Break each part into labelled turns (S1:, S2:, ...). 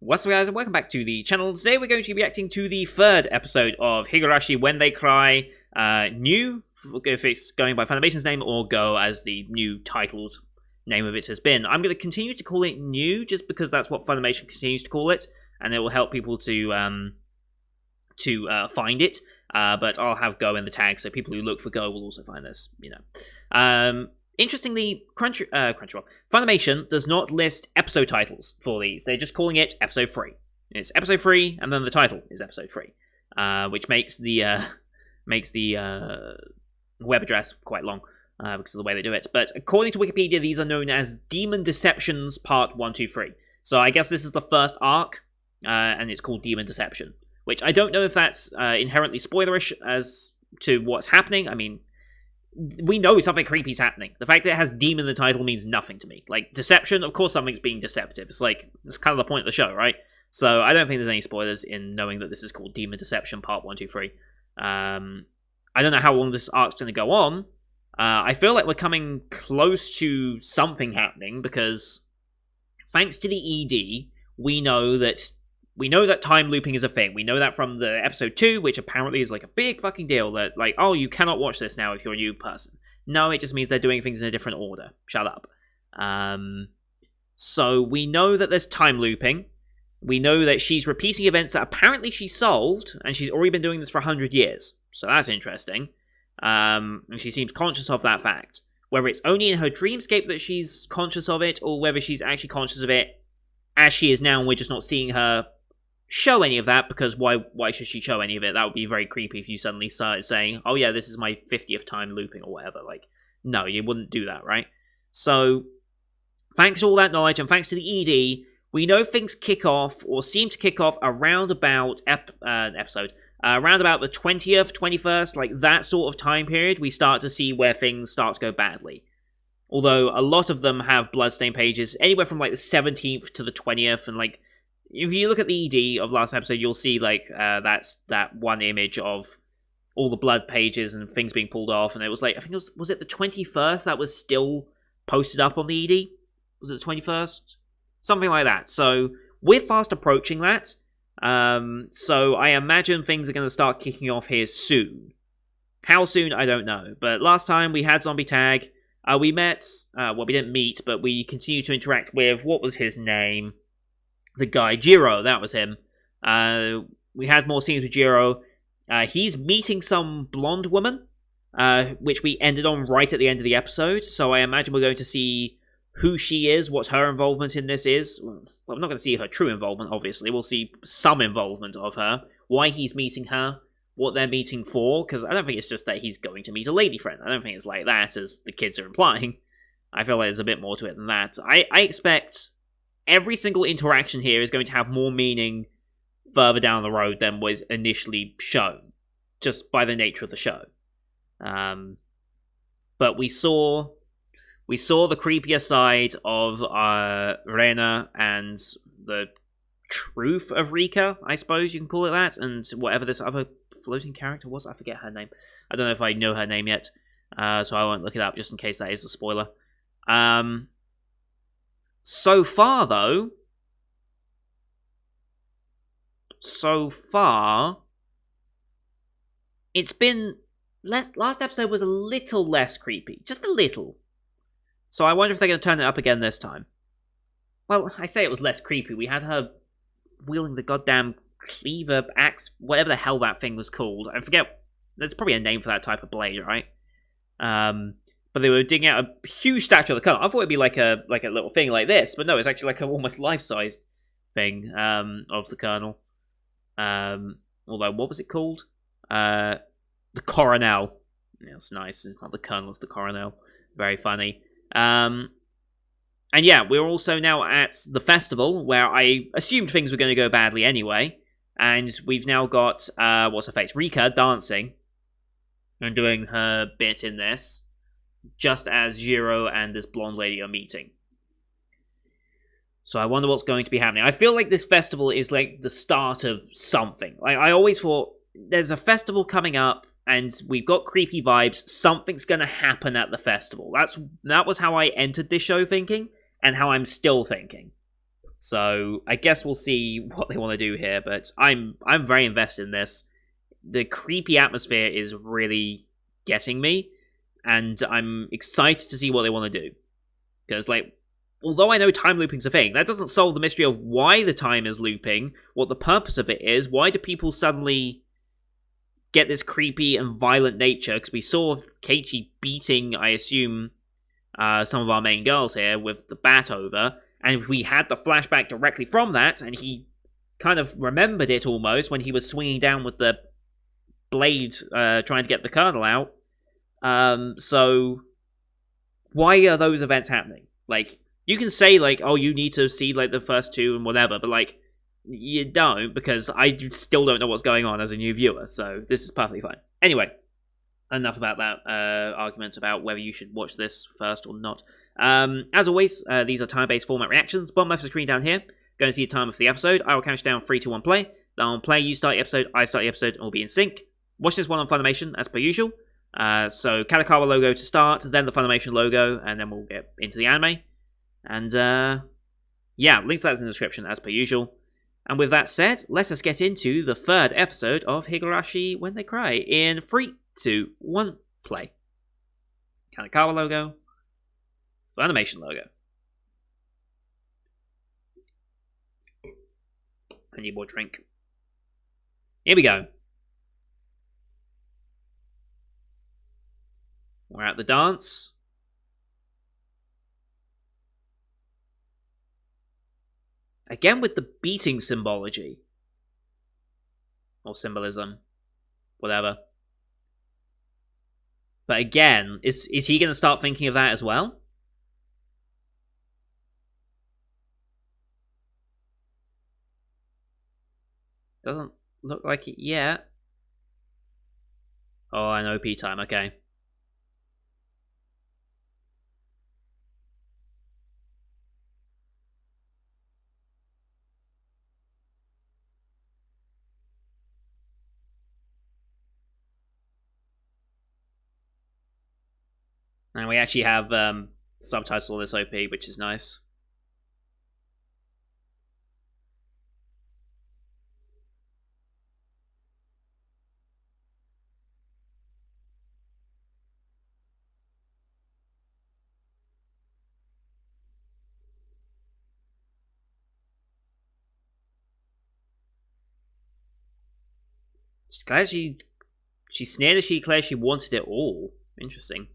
S1: What's up, guys, and welcome back to the channel. Today we're going to be reacting to the third episode of Higurashi When They Cry, new, if it's going by Funimation's name, or GOU as the new titled name of it has been. I'm going to continue to call it new, just because that's what Funimation continues to call it, and it will help people to find it, but I'll have GOU in the tag, so people who look for GOU will also find this, you know. Interestingly, Crunchyroll, Funimation does not list episode titles for these. They're just calling it episode 3. It's episode 3, and then the title is episode 3, which makes the web address quite long because of the way they do it. But according to Wikipedia, these are known as Demon Deceptions Part 1, 2, 3. So I guess this is the first arc, and it's called Demon Deception, which I don't know if that's inherently spoilerish as to what's happening. I mean, we know something creepy is happening. The fact that it has demon in the title means nothing to me. Like, deception, of course something's being deceptive. It's like, it's kind of the point of the show, right? So I don't think there's any spoilers in knowing that this is called Demon Deception Part 1, 2, 3. I don't know how long this arc's going to go on. I feel like we're coming close to something happening, because thanks to the ED, we know that time looping is a thing. We know that from the episode 2, which apparently is like a big fucking deal, that like, oh, you cannot watch this now if you're a new person. No, it just means they're doing things in a different order. Shut up. So we know that there's time looping. We know that she's repeating events that apparently she solved, and she's already been doing this for 100 years. So that's interesting. And she seems conscious of that fact. Whether it's only in her dreamscape that she's conscious of it, or whether she's actually conscious of it as she is now, and we're just not seeing her show any of that, because why should she show any of it? That would be very creepy if you suddenly started saying, oh yeah, this is my 50th time looping or whatever. Like, no, you wouldn't do that, right? So, thanks to all that knowledge, and thanks to the ED, we know things kick off, or seem to kick off, around about around about the 20th, 21st, like that sort of time period, we start to see where things start to go badly. Although, a lot of them have bloodstained pages, anywhere from like the 17th to the 20th, and like, if you look at the ED of last episode, you'll see, like, that's that one image of all the blood pages and things being pulled off, and it was like, I think it was it the 21st that was still posted up on the ED? Was it the 21st? Something like that. So, we're fast approaching that. So, I imagine things are going to start kicking off here soon. How soon, I don't know. But last time, we had Zombie Tag. We met, well, we didn't meet, but we continued to interact with, what was his name? The guy, Jiro, that was him. We had more scenes with Jiro. He's meeting some blonde woman, which we ended on right at the end of the episode, so I imagine we're going to see who she is, what her involvement in this is. Well, I'm not going to see her true involvement, obviously. We'll see some involvement of her, why he's meeting her, what they're meeting for, because I don't think it's just that he's going to meet a lady friend. I don't think it's like that, as the kids are implying. I feel like there's a bit more to it than that. I expect every single interaction here is going to have more meaning further down the road than was initially shown, just by the nature of the show. But we saw the creepier side of Rena and the truth of Rika, I suppose you can call it that, and whatever this other floating character was, I forget her name. I don't know if I know her name yet, so I won't look it up just in case that is a spoiler. So far, though, it's been last episode was a little less creepy. Just a little. So I wonder if they're going to turn it up again this time. Well, I say it was less creepy. We had her wielding the goddamn cleaver axe, whatever the hell that thing was called. I forget. There's probably a name for that type of blade, right? But they were digging out a huge statue of the Colonel. I thought it'd be like a little thing like this, but no, it's actually like an almost life-sized thing of the Colonel. Although, what was it called? The Coronel. Yeah, it's nice. It's not the Colonel, it's the Coronel. Very funny. And yeah, we're also now at the festival, where I assumed things were going to go badly anyway. And we've now got, what's her face? Rika dancing and doing her bit in this, just as Jiro and this blonde lady are meeting. So I wonder what's going to be happening. I feel like this festival is like the start of something. Like, I always thought, there's a festival coming up, and we've got creepy vibes, something's going to happen at the festival. That was how I entered this show thinking, and how I'm still thinking. So I guess we'll see what they want to do here, but I'm very invested in this. The creepy atmosphere is really getting me, and I'm excited to see what they want to do. Because, like, although I know time looping's a thing, that doesn't solve the mystery of why the time is looping, what the purpose of it is, why do people suddenly get this creepy and violent nature, because we saw Keiichi beating, I assume, some of our main girls here with the bat over, and we had the flashback directly from that, and he kind of remembered it almost when he was swinging down with the blade trying to get the colonel out. So why are those events happening? Like, you can say, like, oh, you need to see, like, the first two and whatever, but, like, you don't, because I still don't know what's going on as a new viewer, so this is perfectly fine. Anyway, enough about that argument about whether you should watch this first or not. As always, these are time-based format reactions. Bottom left of the screen down here, going to see the time of the episode. I will count down 3, 2, 1, play. Then on play, you start the episode, I start the episode, and we'll be in sync. Watch this one on Funimation, as per usual. So, Kadokawa logo to start, then the Funimation logo, and then we'll get into the anime. And, yeah, links to that in the description, as per usual. And with that said, let us get into the third episode of Higurashi When They Cry in 3, 2, 1, play. Kadokawa logo, Funimation logo. I need more drink. Here we go. We're at the dance. Again with the beating symbology. Or symbolism. Whatever. But again, is he going to start thinking of that as well? Doesn't look like it yet. Oh, an OP time, okay. And we actually have subtitles on this OP, which is nice. She's glad she sneered as she declared she wanted it all. Interesting.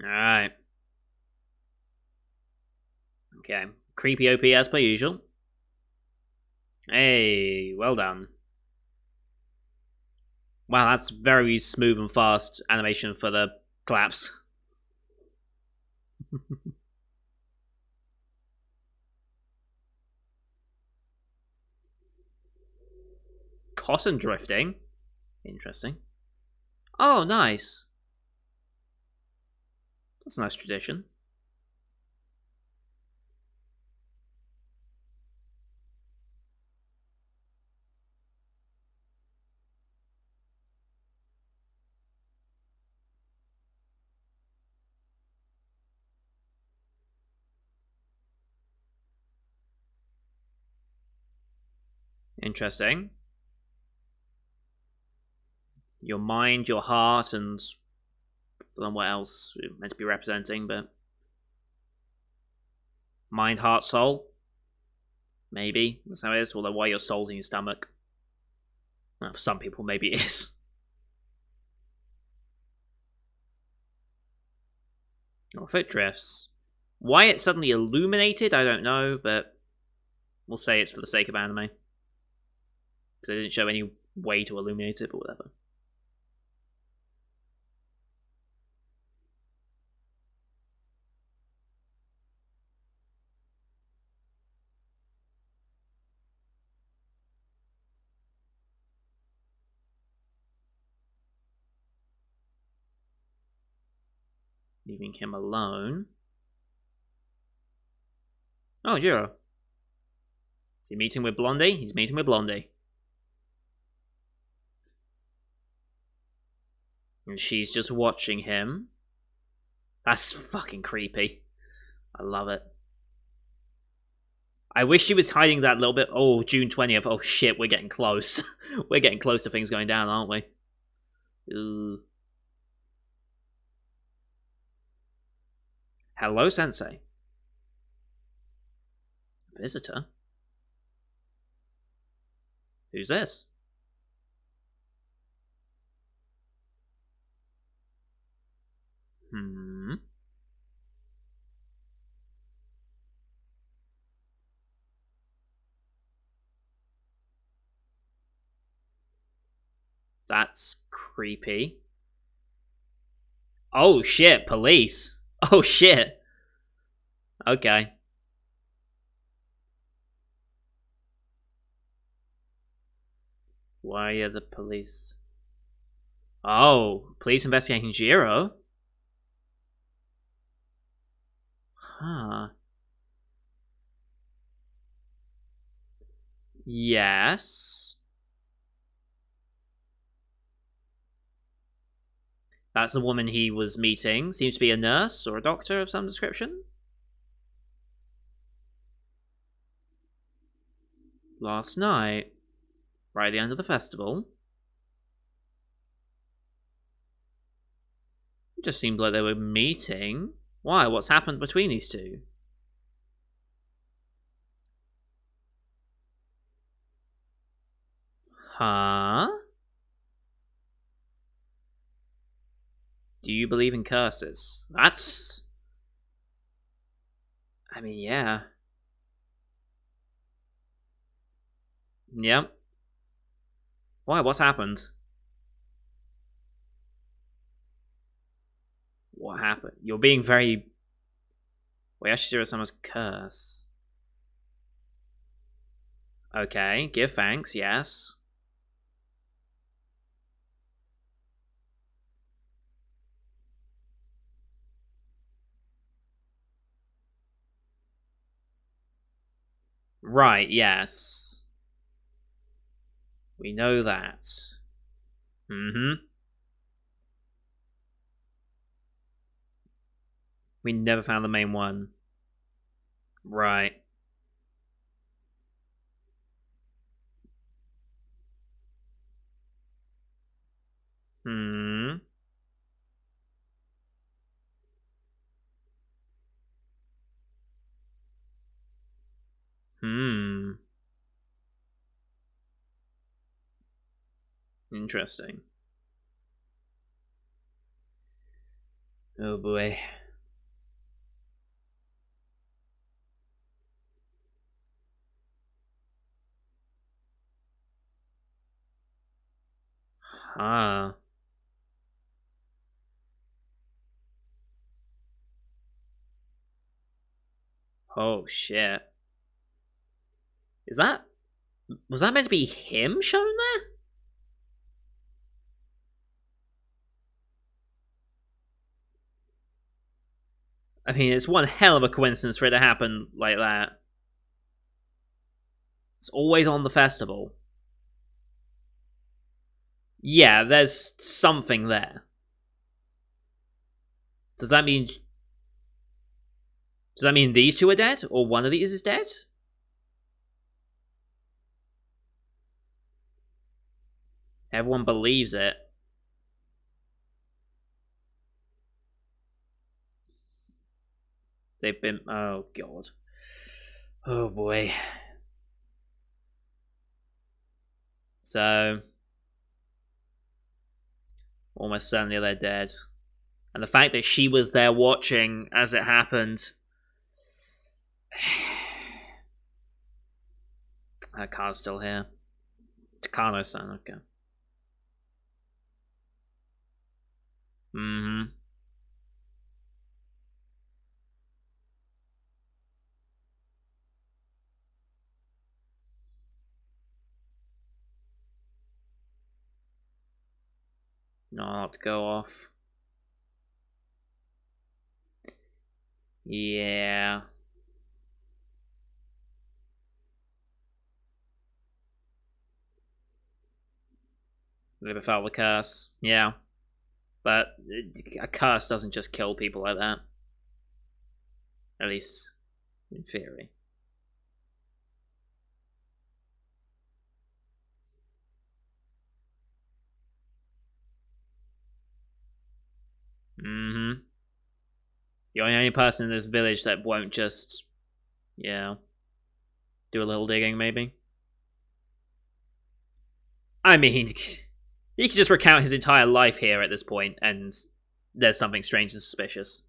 S1: Alright. Okay. Creepy OP as per usual. Hey, well done. Wow, that's very smooth and fast animation for the claps. Cotton drifting? Interesting. Oh, nice. That's a nice tradition. Interesting. Your mind, your heart, and I don't know what else it's meant to be representing, but mind, heart, soul. Maybe that's how it is. Although why your soul's in your stomach? Well, for some people, maybe it is. Or if it drifts. Why it's suddenly illuminated, I don't know, but we'll say it's for the sake of anime. Because they didn't show any way to illuminate it, but whatever. Leaving him alone. Oh, Jiro. Is he meeting with Blondie? He's meeting with Blondie. And she's just watching him. That's fucking creepy. I love it. I wish she was hiding that little bit. Oh, June 20th. Oh shit, we're getting close. We're getting close to things going down, aren't we? Ooh. Hello, Sensei. Visitor? Who's this? That's creepy. Oh shit, police. Oh shit. Okay. Why are the police? Oh, police investigating Jiro? Huh. Yes. That's the woman he was meeting. Seems to be a nurse or a doctor of some description. Last night, right at the end of the festival. It just seemed like they were meeting. Why? What's happened between these two? Huh? Do you believe in curses? That's... I mean, yeah. Yep. Why? What's happened? What happened? You're being very... Wait, actually, there is someone's curse. Okay, give thanks, yes. Right, yes. We know that. We never found the main one. Right. Hmm. Interesting. Oh boy. Ah. Oh shit. Is that... Was that meant to be him shown there? I mean, it's one hell of a coincidence for it to happen like that. It's always on the festival. Yeah, there's something there. Does that mean... Does that mean these two are dead? Or one of these is dead? Everyone believes it. They've been... Oh, God. Oh, boy. So... Almost certainly they're dead. And the fact that she was there watching as it happened... That car's still here. Takano-san, okay. Mm-hmm. No, I'll have to go off. Yeah. Never felt the curse. Yeah. But a curse doesn't just kill people like that. At least in theory. Mm-hmm. You're the only person in this village that won't just, do a little digging, maybe. I mean, he could just recount his entire life here at this point, and there's something strange and suspicious.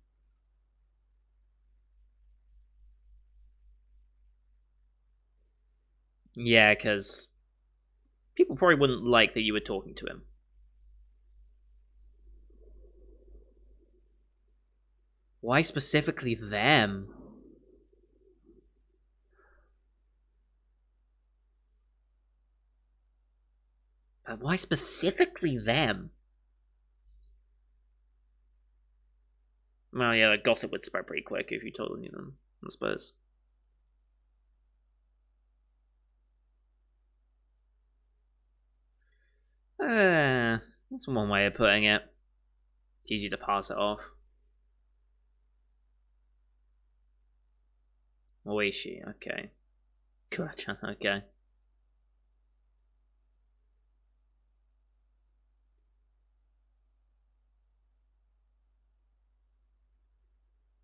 S1: Yeah, because people probably wouldn't like that you were talking to him. Why specifically them? But why specifically them? Well, yeah, the gossip would spread pretty quick if you told them, I suppose. That's one way of putting it. It's easy to pass it off. Oishi, okay. Gotcha, okay.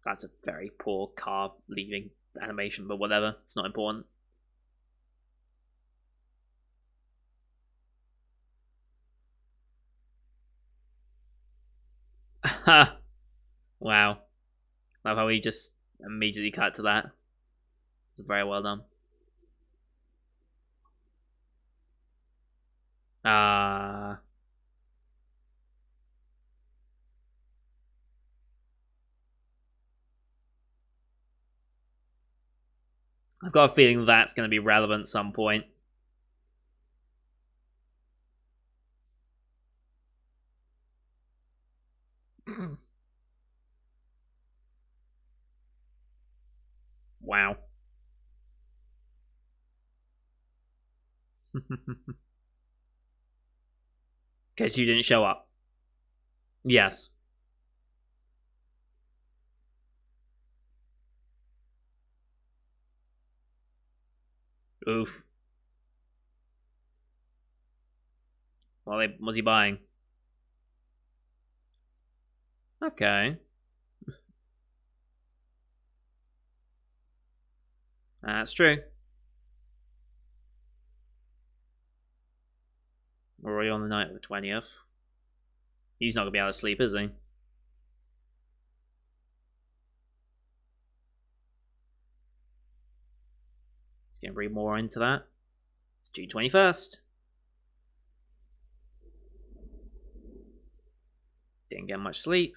S1: That's a very poor car leaving animation, but whatever. It's not important. Ha! Wow. Love how he just immediately cut to that. It's very well done. Ah. I've got a feeling that's going to be relevant at some point. Wow. Because you didn't show up. Yes. Oof. What was he buying? Okay. That's true. We're already on the night of the 20th. He's not going to be able to sleep, is he? He's going to read more into that. It's June 21st. Didn't get much sleep.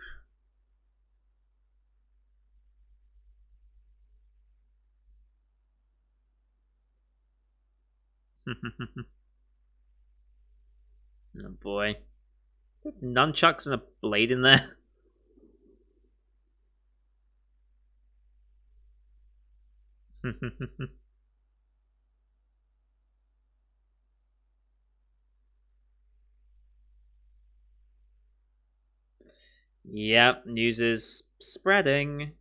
S1: Oh boy. Nunchucks and a blade in there. Yep, news is spreading.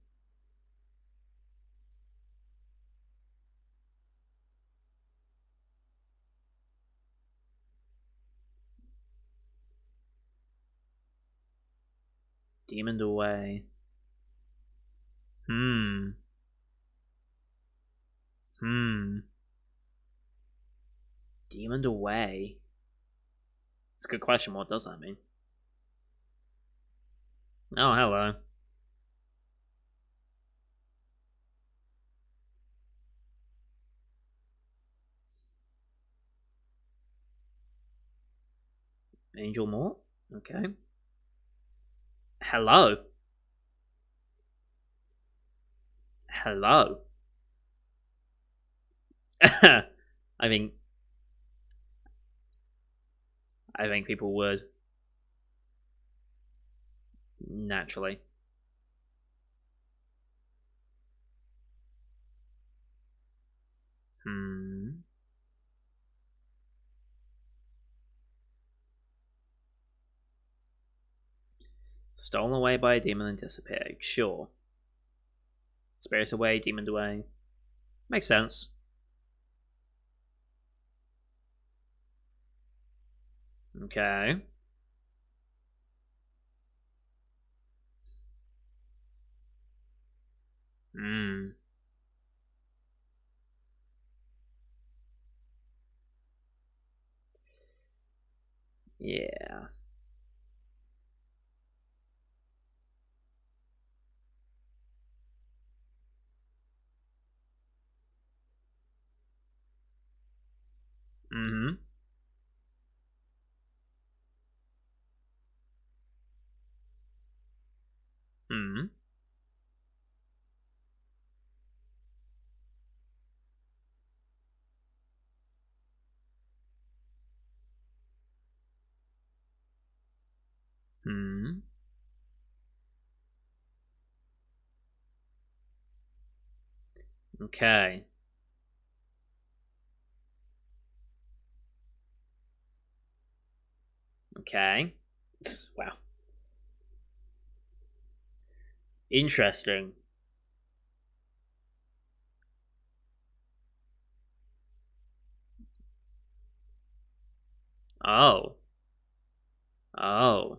S1: Demoned away. Hmm. Demoned away. It's a good question. What does that mean? Oh, hello. Angel Mort? Okay. Hello. Hello. I think I think people would naturally. Hmm. Stolen away by a demon and disappeared. Sure. Spirit away, demon away. Makes sense. Okay. Hmm. Yeah. Mm-hmm. Hmm. Hmm. Okay. Okay. Wow. Interesting. Oh. Oh.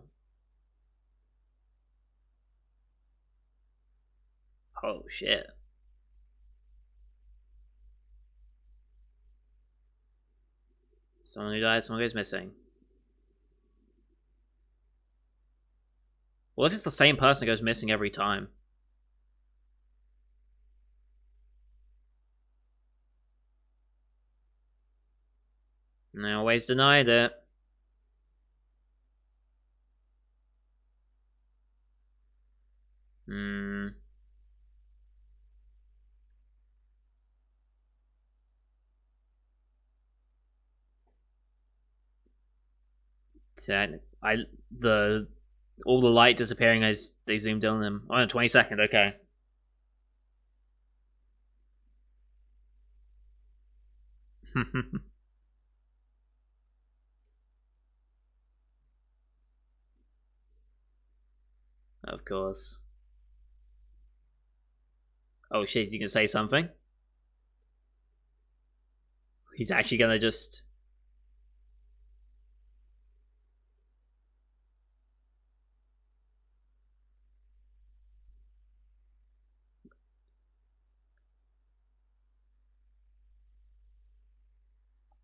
S1: Oh shit. Someone who dies, someone goes missing. What if it's the same person who goes missing every time? And they always denied it. Hmm. I the all the light disappearing as they zoomed in on them. Oh, 20 second. Okay. Of course. Oh shit! You can say something. He's actually gonna just.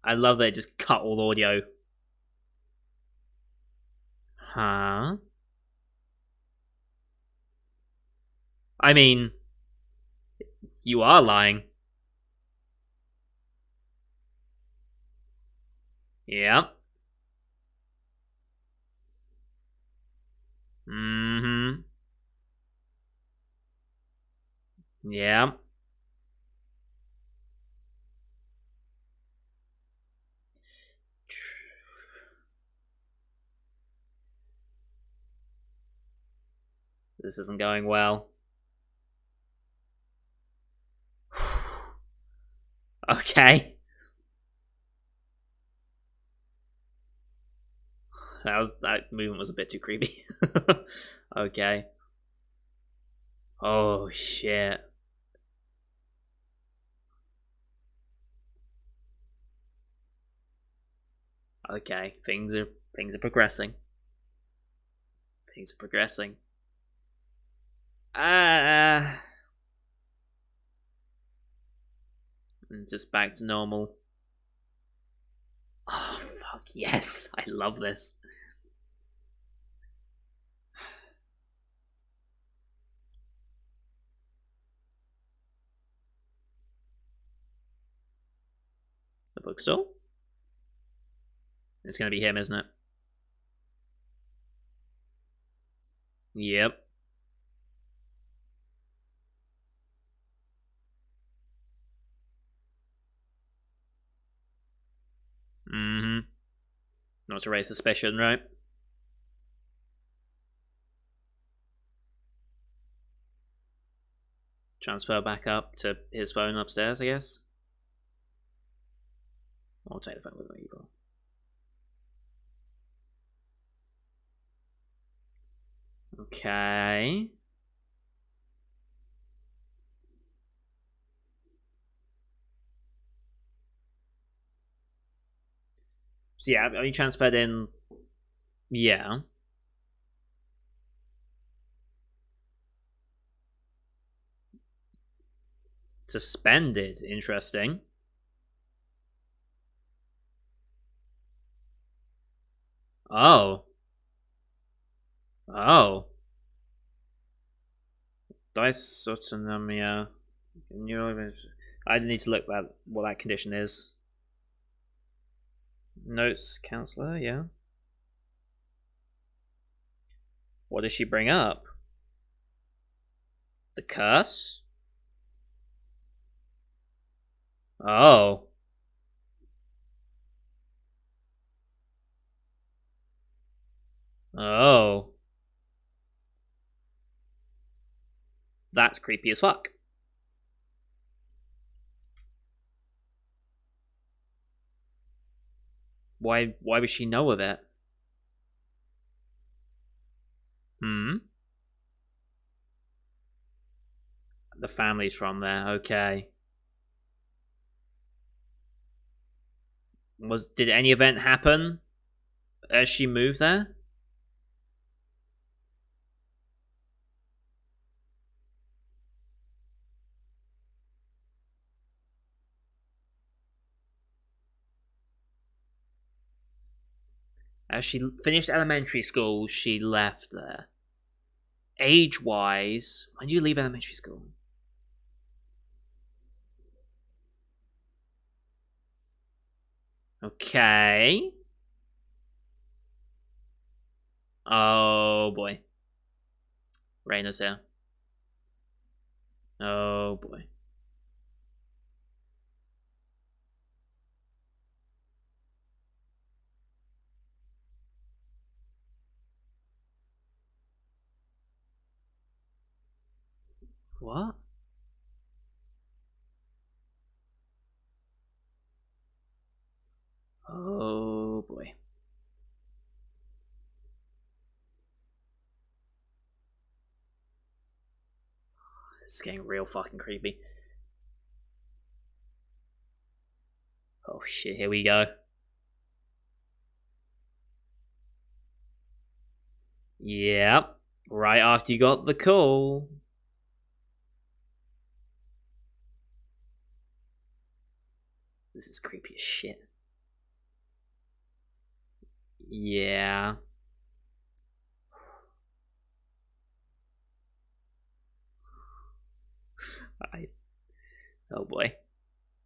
S1: I love that it just cut all audio. Huh? I mean, you are lying. Yep. Mm-hmm. Yep. This isn't going well. Okay. That movement was a bit too creepy. Okay. Oh shit. Okay. Things are progressing. Things are progressing. Ah. Just back to normal. Oh fuck yes! I love this. The bookstore. It's gonna be him, isn't it? Yep. Mm-hmm. Not to raise suspicion, right? Transfer back up to his phone upstairs, I guess. I'll take the phone with me. Okay. So yeah, are you transferred in? Yeah. Suspended. Interesting. Oh. Oh. Dysautonomia. I need to look at what that condition is. Notes counselor, yeah. What does she bring up? The curse? Oh. Oh. That's creepy as fuck. Why would she know of it? The family's from there, okay. Did any event happen as she moved there? As she finished elementary school, she left there. Age-wise, when did you leave elementary school? Okay. Oh boy. Raina's here. Oh boy. What? Oh boy. This is getting real fucking creepy. Oh shit, here we go. Yep. Right after you got the call. This is creepy as shit. Yeah. Oh boy.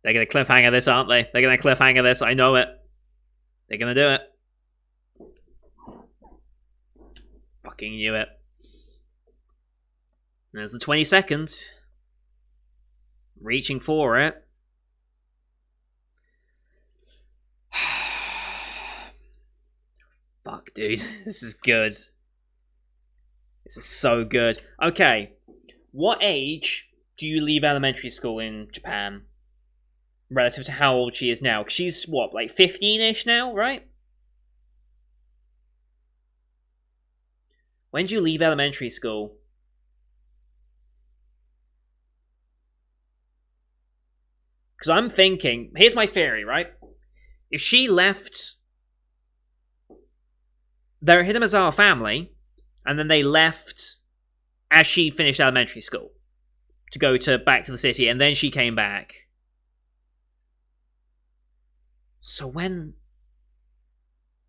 S1: They're gonna cliffhanger this, aren't they? They're gonna cliffhanger this, I know it. They're gonna do it. Fucking knew it. There's the 20 seconds. Reaching for it. Fuck, dude. This is good. This is so good. Okay. What age do you leave elementary school in Japan? Relative to how old she is now? Because she's, what, like 15-ish now, right? When do you leave elementary school? Because I'm thinking, here's my theory, right? If she left their Hidemazawa family, and then they left as she finished elementary school to go back to the city, and then she came back. So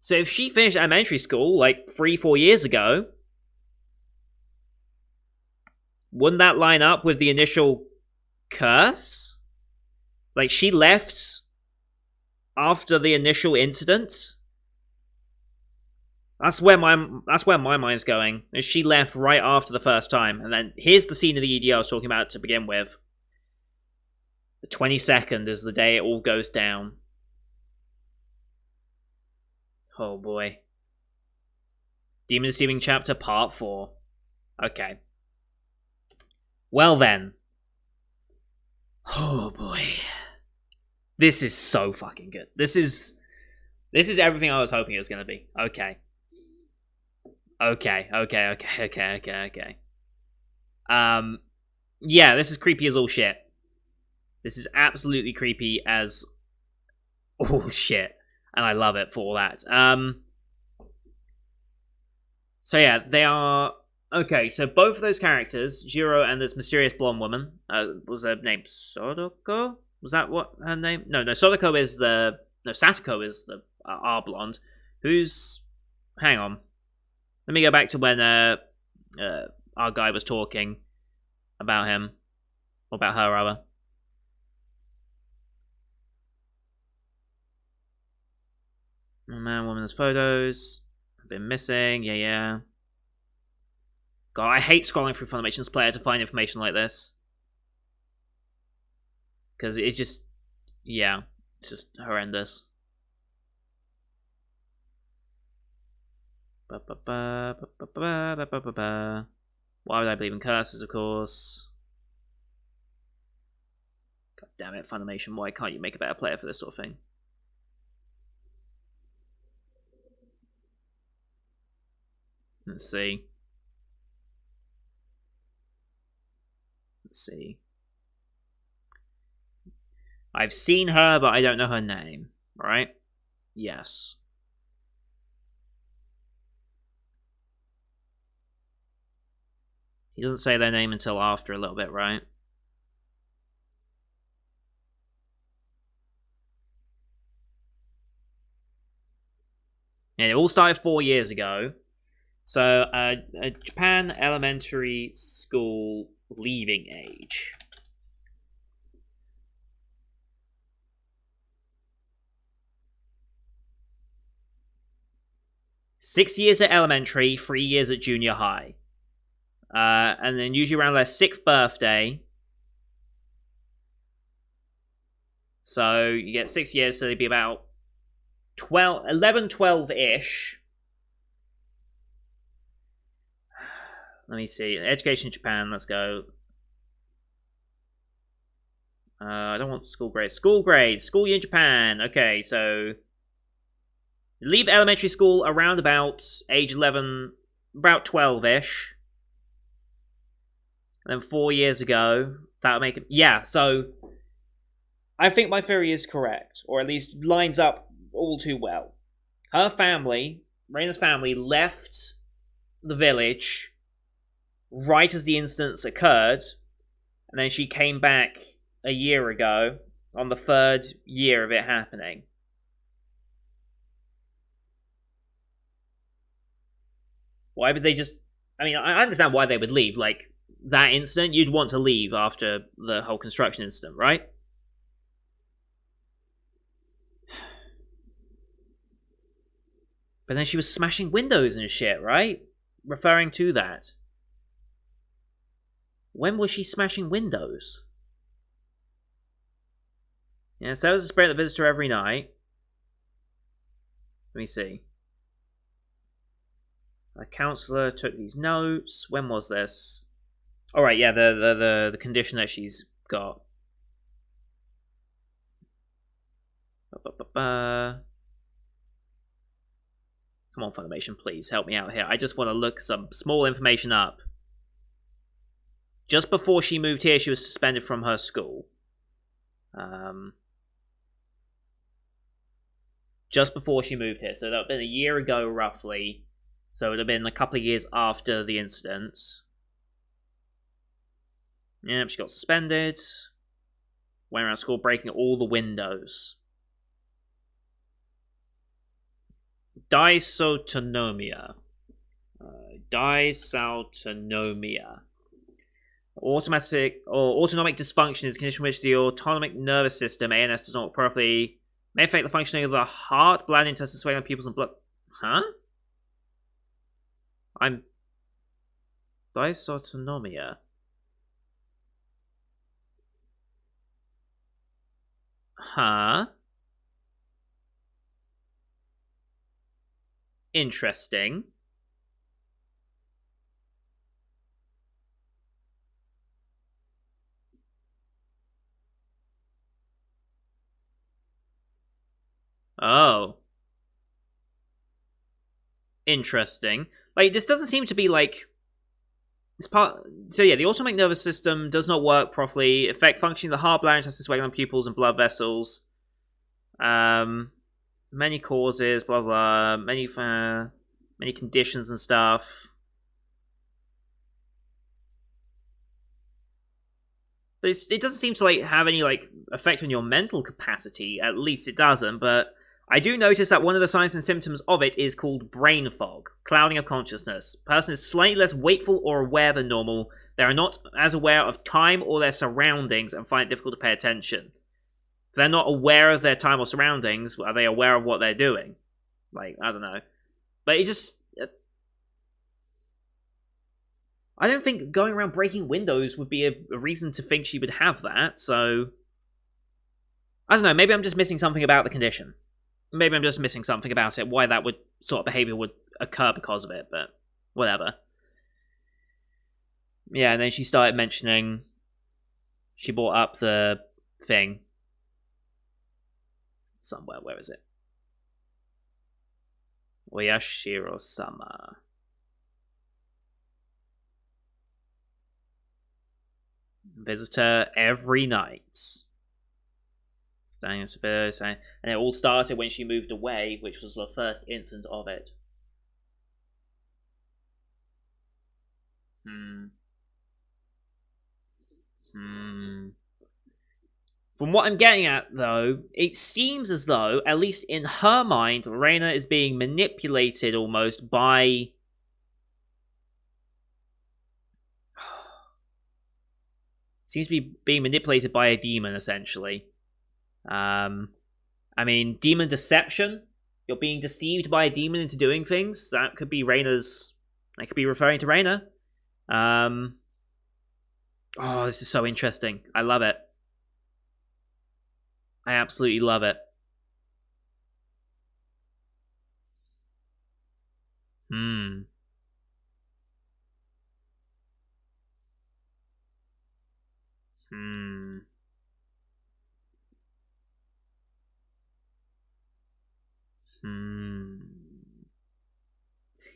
S1: if she finished elementary school like 3-4 years ago, wouldn't that line up with the initial curse? Like, she left after the initial incident? That's where my mind's going. Is she left right after the first time, and then here's the scene of the EDO I was talking about to begin with. The 22nd is the day it all goes down. Oh boy. Demon Deceiving Chapter Part 4. Okay. Well then. Oh boy. This is so fucking good. This is everything I was hoping it was going to be. Okay. Okay. Yeah, this is creepy as all shit. This is absolutely creepy as all shit. And I love it for all that. So yeah, they are... Okay, so both of those characters, Jiro and this mysterious blonde woman, was her name Sodoko? Was that what her name? No, Sodoko is the... No, Satoko is the our blonde. Who's... Hang on. Let me go back to when our guy was talking about him. Or about her, rather. Man, woman's photos. Have been missing. Yeah. God, I hate scrolling through Funimation's player to find information like this. Because it's just... Yeah. It's just horrendous. Why would I believe in curses, of course? God damn it, Funimation. Why can't you make a better player for this sort of thing? Let's see. I've seen her, but I don't know her name. Right? Yes. He doesn't say their name until after a little bit, right? And it all started 4 years ago. So, Japan elementary school leaving age. Six years at elementary, 3 years at junior high. And then usually around their 6th birthday. So you get 6 years, so they'd be about 11, 12-ish. Let me see. Education in Japan, let's go. I don't want school grades. School grades. School year in Japan. Okay, so... Leave elementary school around about age 11, about 12-ish. And then 4 years ago, that would make it... Yeah, so... I think my theory is correct, or at least lines up all too well. Her family, Reina's family, left the village right as the incidents occurred, and then she came back a year ago on the 3rd year of it happening. Why would they just... I mean, I understand why they would leave. Like, that incident, you'd want to leave after the whole construction incident, right? But then she was smashing windows and shit, right? Referring to that. When was she smashing windows? Yeah, so was a spirit that visits her every night. Let me see. The counselor took these notes. When was this? All right, yeah, the condition that she's got. Come on, Funimation, please help me out here. I just want to look some small information up. Just before she moved here, she was suspended from her school. Just before she moved here. So that would have been a year ago, roughly. So it would have been a couple of years after the incidents. Yep, she got suspended. Went around school breaking all the windows. Dysautonomia. Dysautonomia. Autonomic dysfunction is a condition in which the autonomic nervous system, ANS, does not work properly. May affect the functioning of the heart, bladder, intestines, swelling, pupils, and blood. Huh? Dysautonomia. Huh? Interesting. Oh. Interesting. Like, this doesn't seem to be, like... It's part... So, yeah, the autonomic nervous system does not work properly. Affect functioning of the heart, bladder, intestines, regular pupils, and blood vessels. Many causes, blah, blah. Many conditions and stuff. But it doesn't seem to, like, have any, like, effect on your mental capacity. At least it doesn't, but... I do notice that one of the signs and symptoms of it is called brain fog, clouding of consciousness. The person is slightly less wakeful or aware than normal. They are not as aware of time or their surroundings and find it difficult to pay attention. If they're not aware of their time or surroundings, are they aware of what they're doing? Like, I don't know. But it just... I don't think going around breaking windows would be a reason to think she would have that, so... I don't know, maybe I'm just missing something about the condition. Maybe I'm just missing something about it, why that sort of behavior would occur because of it, but whatever. Yeah, and then she started mentioning... She brought up the thing. Somewhere, where is it? Oyashiro-sama. Visitor every night. And it all started when she moved away, which was the first instance of it. From what I'm getting at, though, it seems as though, at least in her mind, Reina is being manipulated almost by... Seems to be being manipulated by a demon, essentially. I mean, demon deception. You're being deceived by a demon into doing things. That could be Reina's... That could be referring to Reina. Oh, this is so interesting. I love it. I absolutely love it.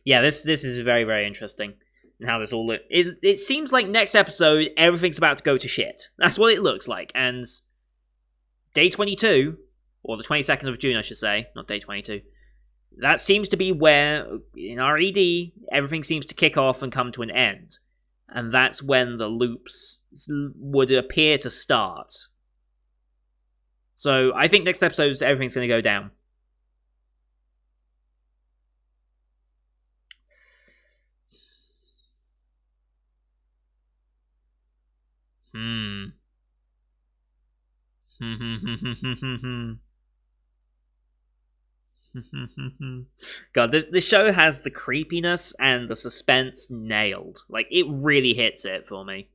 S1: Yeah, this is very, very interesting. And how this all it seems like next episode everything's about to go to shit. That's what it looks like. And day 22, or the 22nd of June, I should say, not day 22. That seems to be where in RED everything seems to kick off and come to an end. And that's when the loops would appear to start. So I think next episode everything's going to go down. God, this show has the creepiness and the suspense nailed. Like, it really hits it for me.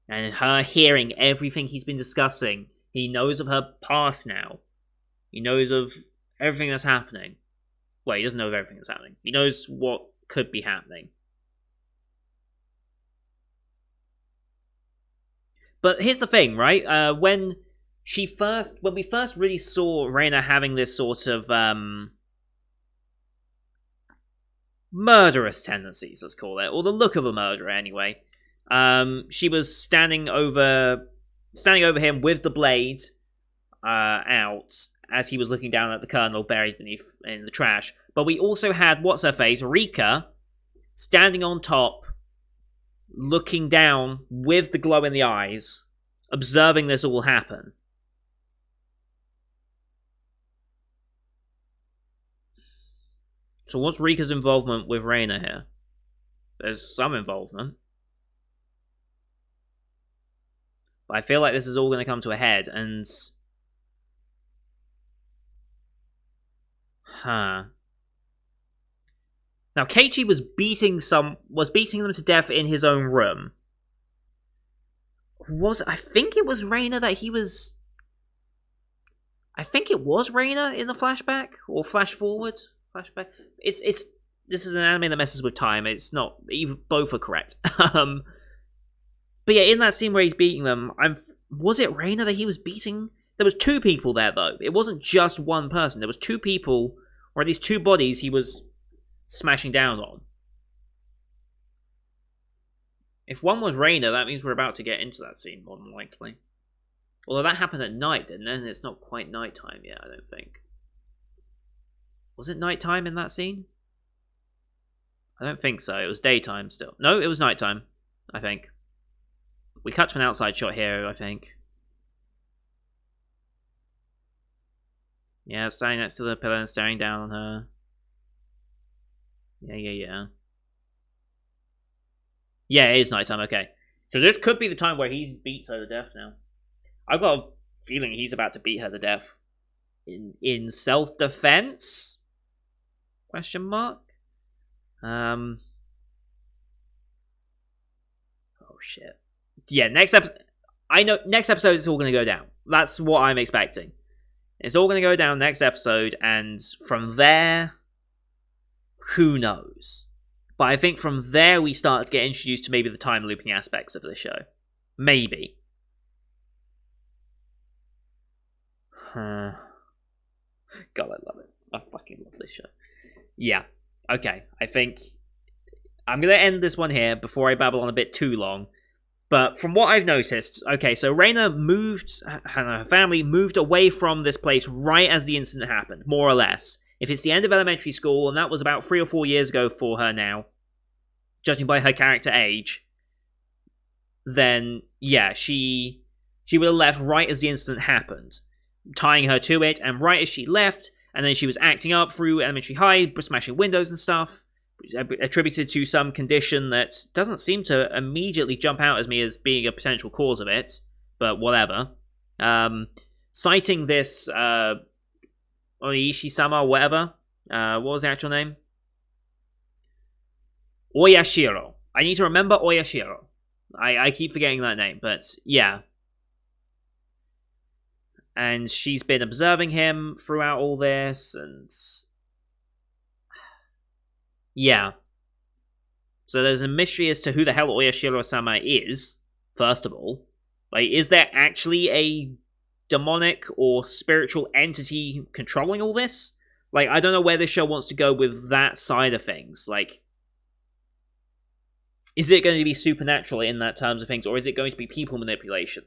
S1: And her hearing everything he's been discussing, he knows of her past now. He knows of everything that's happening. Well, he doesn't know of everything that's happening. He knows what could be happening. But here's the thing, right? When we first really saw Reina having this sort of murderous tendencies, let's call it, or the look of a murderer anyway. She was standing over him with the blade out as he was looking down at the Colonel buried beneath in the trash. But we also had what's her face, Rika, standing on top, looking down with the glow in the eyes, observing this all happen. So what's Rika's involvement with Reina here? There's some involvement. But I feel like this is all going to come to a head, and... Now, Keiichi was beating them to death in his own room. I think it was Reina that he was... I think it was Reina in the flashback, or flash forward. Flashback. This is an anime that messes with time. It's not both are correct. But yeah, in that scene where he's beating them, was it Reina that he was beating? There was two people there, though. It wasn't just one person. There was two people, or at least two bodies he was smashing down on. If one was Reina, that means we're about to get into that scene, more than likely. Although that happened at night, didn't it? And it's not quite nighttime yet, I don't think. Was it nighttime in that scene? I don't think so. It was daytime still. No, it was nighttime, I think. We cut to an outside shot here, I think. Yeah, standing next to the pillar and staring down on her. Yeah. Yeah, it is nighttime, okay. So this could be the time where he beats her to death now. I've got a feeling he's about to beat her to death. In self-defense? Question mark? Oh shit. Yeah, next episode. I know next episode it's all gonna go down. That's what I'm expecting. It's all gonna go down next episode, and from there, who knows? But I think from there we start to get introduced to maybe the time looping aspects of the show. Maybe. God, I love it. I fucking love this show. Yeah. Okay. I think I'm going to end this one here before I babble on a bit too long. But from what I've noticed, okay, so Reina moved, her family moved away from this place right as the incident happened, more or less. If it's the end of elementary school, and that was about 3 or 4 years ago for her now, judging by her character age, then, yeah, she would have left right as the incident happened, tying her to it, and right as she left, and then she was acting up through elementary high, smashing windows and stuff, attributed to some condition that doesn't seem to immediately jump out at me as being a potential cause of it, but whatever. Citing this, Oishi-sama, whatever. What was the actual name? Oyashiro. I need to remember Oyashiro. I keep forgetting that name, but yeah. And she's been observing him throughout all this, and yeah. So there's a mystery as to who the hell Oyashiro-sama is, first of all. Like, is there actually a demonic or spiritual entity controlling all this? Like, I don't know where this show wants to go with that side of things. Like, is it going to be supernatural in that terms of things, or is it going to be people manipulation?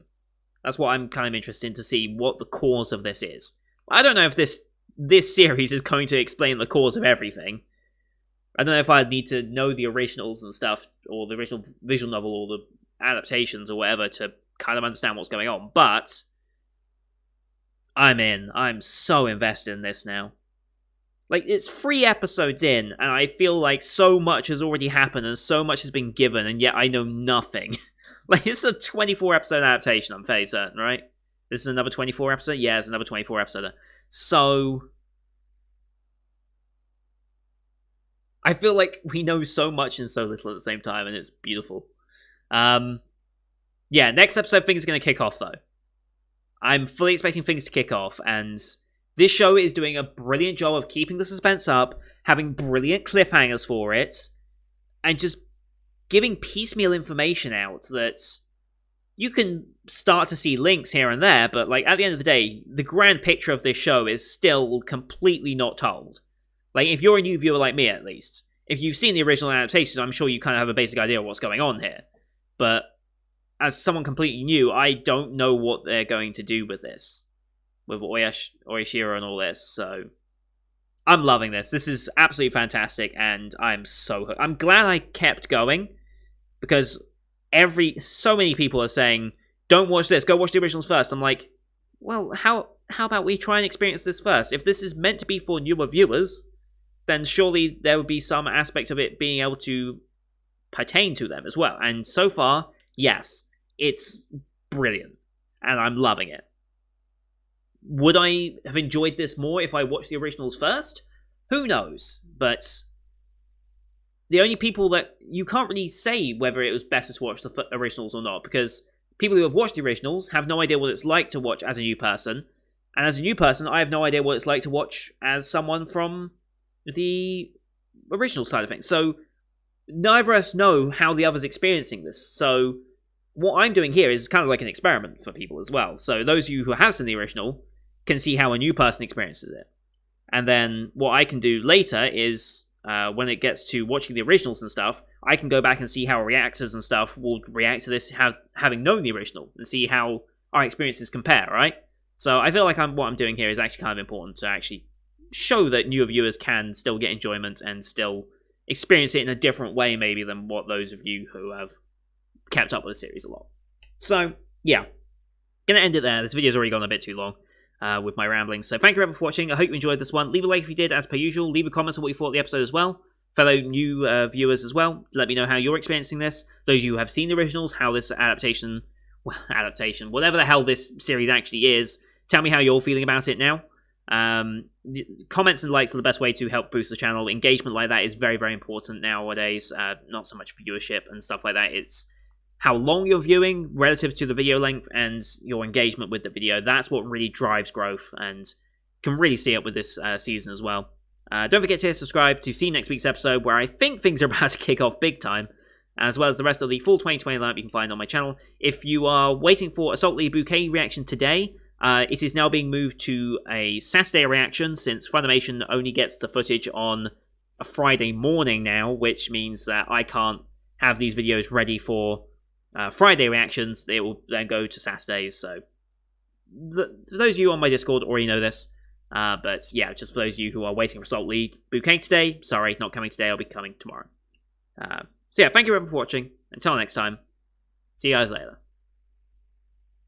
S1: That's what I'm kind of interested in, to see what the cause of this is. I don't know if this series is going to explain the cause of everything. I don't know if I'd need to know the originals and stuff, or the original visual novel, or the adaptations, or whatever, to kind of understand what's going on, but I'm in. I'm so invested in this now. Like, it's 3 episodes in, and I feel like so much has already happened, and so much has been given, and yet I know nothing. Like, it's a 24-episode adaptation, I'm fairly certain, right? This is another 24-episode? Yeah, it's another 24-episode. So I feel like we know so much and so little at the same time, and it's beautiful. Yeah, next episode, things are going to kick off, though. I'm fully expecting things to kick off, and this show is doing a brilliant job of keeping the suspense up, having brilliant cliffhangers for it, and just giving piecemeal information out that you can start to see links here and there, but like at the end of the day, the grand picture of this show is still completely not told. Like, if you're a new viewer like me, at least, if you've seen the original adaptations, I'm sure you kind of have a basic idea of what's going on here. But as someone completely new, I don't know what they're going to do with this, with Oyashiro and all this, so I'm loving this. This is absolutely fantastic, and I'm glad I kept going, because so many people are saying, don't watch this, go watch the originals first. I'm like, well, how about we try and experience this first? If this is meant to be for newer viewers, then surely there would be some aspect of it being able to pertain to them as well. And so far, yes, it's brilliant, and I'm loving it. Would I have enjoyed this more if I watched the originals first? Who knows? But the only people that you can't really say whether it was better to watch the originals or not, because people who have watched the originals have no idea what it's like to watch as a new person, and as a new person, I have no idea what it's like to watch as someone from the original side of things. So neither of us know how the other's experiencing this. So what I'm doing here is kind of like an experiment for people as well. So those of you who have seen the original can see how a new person experiences it. And then what I can do later is, when it gets to watching the originals and stuff, I can go back and see how reactors and stuff will react to this, having known the original, and see how our experiences compare, right? So I feel like what I'm doing here is actually kind of important to actually show that newer viewers can still get enjoyment and still experience it in a different way, maybe, than what those of you who have kept up with the series a lot. So, yeah. Gonna end it there. This video's already gone a bit too long with my ramblings. So thank you everyone for watching. I hope you enjoyed this one. Leave a like if you did, as per usual. Leave a comment on what you thought of the episode as well. Fellow new viewers as well. Let me know how you're experiencing this. Those of you who have seen the originals, how this adaptation, whatever the hell this series actually is, tell me how you're feeling about it now. Comments and likes are the best way to help boost the channel. Engagement like that is very, very important nowadays. Not so much viewership and stuff like that. It's how long you're viewing relative to the video length and your engagement with the video. That's what really drives growth, and can really see it with this season as well. Don't forget to subscribe to see next week's episode, where I think things are about to kick off big time, as well as the rest of the full 2020 lineup you can find on my channel. If you are waiting for Assault League Bouquet reaction today, it is now being moved to a Saturday reaction, since Funimation only gets the footage on a Friday morning now, which means that I can't have these videos ready for Friday reactions. They will then go to Saturdays, so for those of you on my Discord already know this, but yeah, just for those of you who are waiting for Assault League Bouquet today, sorry, not coming today, I'll be coming tomorrow. So yeah, thank you everyone for watching. Until next time, see you guys later.